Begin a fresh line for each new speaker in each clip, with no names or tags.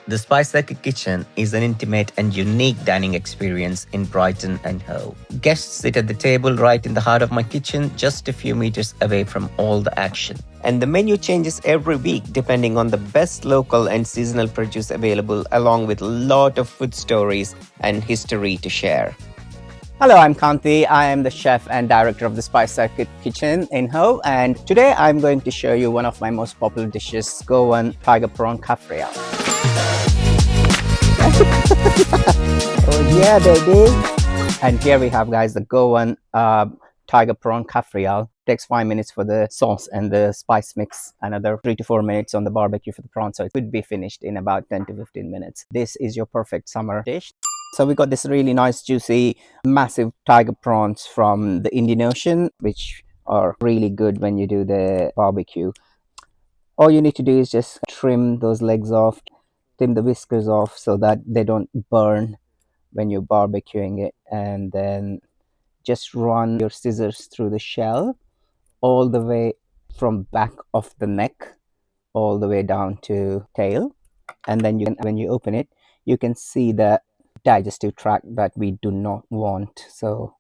The Spice Circuit Kitchen is an intimate and unique dining experience in Brighton and Hove. Guests sit at the table right in the heart of my kitchen, just a few meters away from all the action. And the menu changes every week depending on the best local and seasonal produce available, along with a lot of food stories and history to share.
Hello, I'm Kanthi. I am the chef and director of the Spice Circuit Kitchen in Hove, and today I'm going to show you one of my most popular dishes, Goan Tiger Prawn Cafreal. Oh yeah, baby! And here we have, guys, the Goan Tiger Prawn Cafreal. Takes 5 minutes for the sauce and the spice mix, another 3 to 4 minutes on the barbecue for the prawn, so it could be finished in about 10 to 15 minutes. This is your perfect summer dish. So we got this really nice, juicy, massive tiger prawns from the Indian Ocean, which are really good when you do the barbecue. All you need to do is just trim those legs off, trim the whiskers off so that they don't burn when you're barbecuing it, and then just run your scissors through the shell all the way from back of the neck all the way down to tail, and then when you open it, you can see the digestive tract that we do not want. So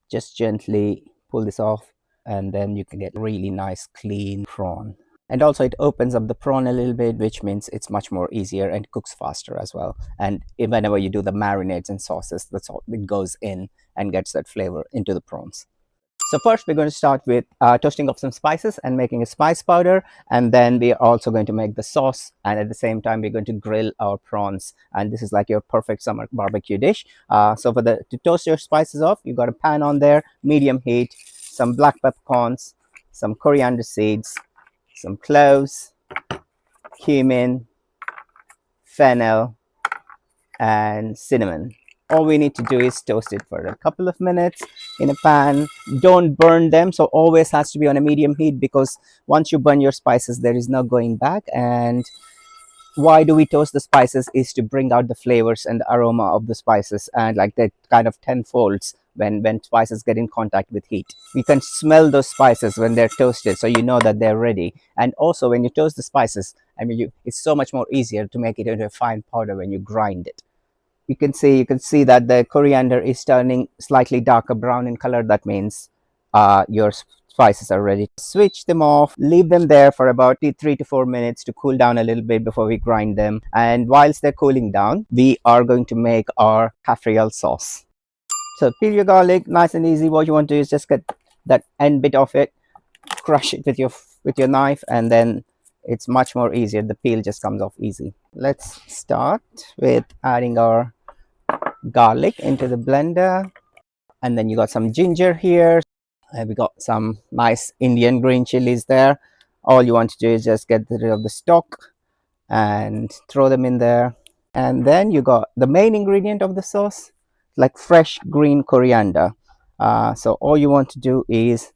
just gently pull this off, and then you can get really nice clean prawn. And also it opens up the prawn a little bit, which means it's much more easier and cooks faster as well. And whenever you do the marinades and sauces, that's all, it goes in and gets that flavor into the prawns. So first we're going to start with toasting of some spices and making a spice powder, and then we are also going to make the sauce, and at the same time we're going to grill our prawns, and this is like your perfect summer barbecue dish. So to toast your spices off, you got a pan on there, medium heat, some black peppercorns, some coriander seeds, some cloves, cumin, fennel, and cinnamon. All we need to do is toast it for a couple of minutes in a pan. Don't burn them, so always has to be on a medium heat, because once you burn your spices, there is no going back. And why do we toast the spices is to bring out the flavors and the aroma of the spices, and like that kind of tenfolds when spices get in contact with heat. You can smell those spices when they're toasted, so you know that they're ready. And also when you toast the spices, I mean, it's so much more easier to make it into a fine powder when you grind it. You can see that the coriander is turning slightly darker brown in color. That means your spices are ready. Switch them off, leave them there for about 3 to 4 minutes to cool down a little bit before we grind them. And whilst they're cooling down, we are going to make our Cafreal sauce. So peel your garlic, nice and easy. What you want to do is just get that end bit of it, crush it with your knife, and then it's much more easier. The peel just comes off easy. Let's start with adding our garlic into the blender, and then you got some ginger here, and we got some nice Indian green chilies there. All you want to do is just get rid of the stalk and throw them in there. And then you got the main ingredient of the sauce, like fresh green coriander. So all you want to do is,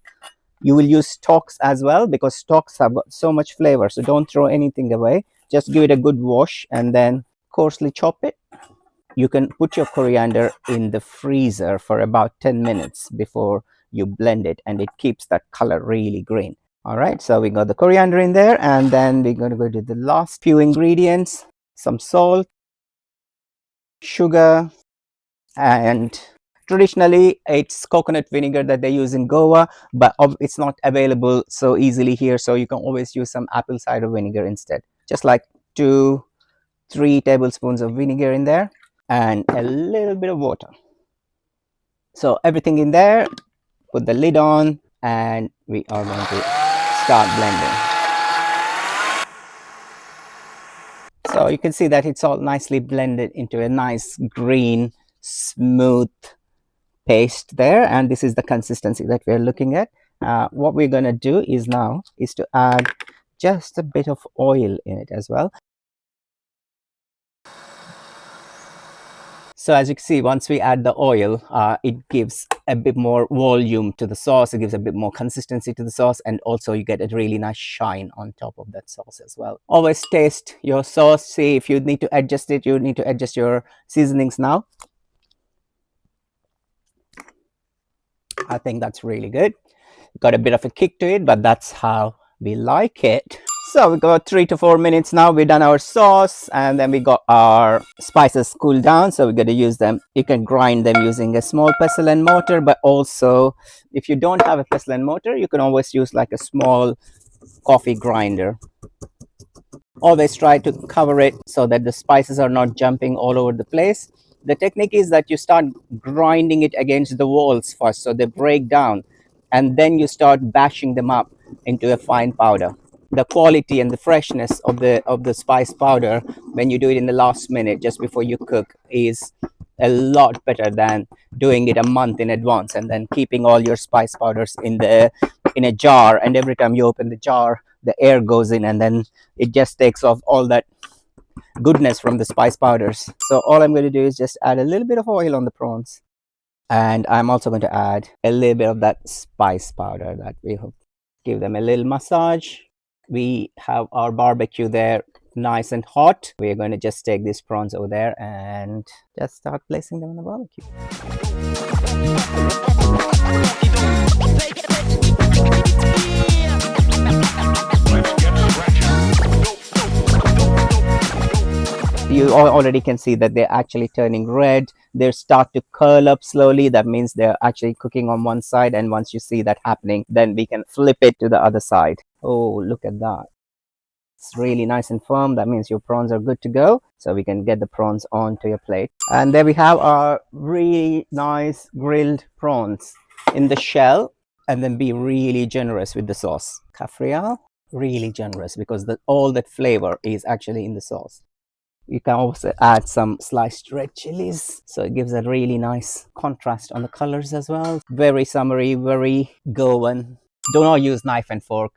you will use stalks as well, because stalks have got so much flavor, so don't throw anything away. Just give it a good wash and then coarsely chop it. You can put your coriander in the freezer for about 10 minutes before you blend it, and it keeps that color really green. All right, so we got the coriander in there, and then we're going to go to the last few ingredients: some salt, sugar, and traditionally it's coconut vinegar that they use in Goa, but it's not available so easily here, so you can always use some apple cider vinegar instead. Just like 2-3 tablespoons of vinegar in there, and a little bit of water. So everything in there, put the lid on, and we are going to start blending. So you can see that it's all nicely blended into a nice green smooth paste there, and this is the consistency that we're looking at. What we're going to do is to add just a bit of oil in it as well. So as you can see, once we add the oil, it gives a bit more volume to the sauce, it gives a bit more consistency to the sauce, and also you get a really nice shine on top of that sauce as well. Always taste your sauce, see if you need to adjust it. You need to adjust your seasonings now. I think that's really good. Got a bit of a kick to it, but that's how we like it. So we got 3 to 4 minutes now. We've done our sauce, and then we got our spices cooled down. So we're going to use them. You can grind them using a small pestle and mortar, but also if you don't have a pestle and mortar, you can always use like a small coffee grinder. Always try to cover it so that the spices are not jumping all over the place. The technique is that you start grinding it against the walls first so they break down, and then you start bashing them up into a fine powder. The quality and the freshness of the spice powder when you do it in the last minute just before you cook is a lot better than doing it a month in advance and then keeping all your spice powders in a jar, and every time you open the jar the air goes in and then it just takes off all that goodness from the spice powders. So all I'm going to do is just add a little bit of oil on the prawns, and I'm also going to add a little bit of that spice powder that we have. Give them a little massage. We have our barbecue there nice and hot. We're going to just take these prawns over there and just start placing them on the barbecue. You already can see that they're actually turning red. They start to curl up slowly. That means they're actually cooking on one side, and once you see that happening, then we can flip it to the other side. Oh, look at that. It's really nice and firm. That means your prawns are good to go. So we can get the prawns onto your plate. And there we have our really nice grilled prawns in the shell. And then be really generous with the sauce. Cafreal, really generous because all that flavor is actually in the sauce. You can also add some sliced red chillies, so it gives a really nice contrast on the colors as well. Very summery, very Goan. Do not use knife and fork.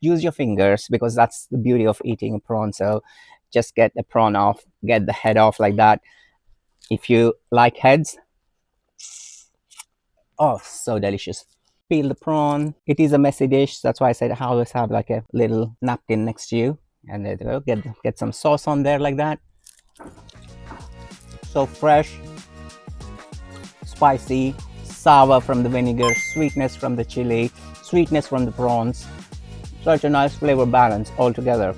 Use your fingers because that's the beauty of eating a prawn. So just get the prawn off, get the head off like that. If you like heads, oh, so delicious. Peel the prawn. It is a messy dish. That's why I said I always have like a little napkin next to you. And there you go. Get some sauce on there like that. So fresh, spicy, sour from the vinegar, sweetness from the chili, sweetness from the prawns. Such a nice flavor balance all together.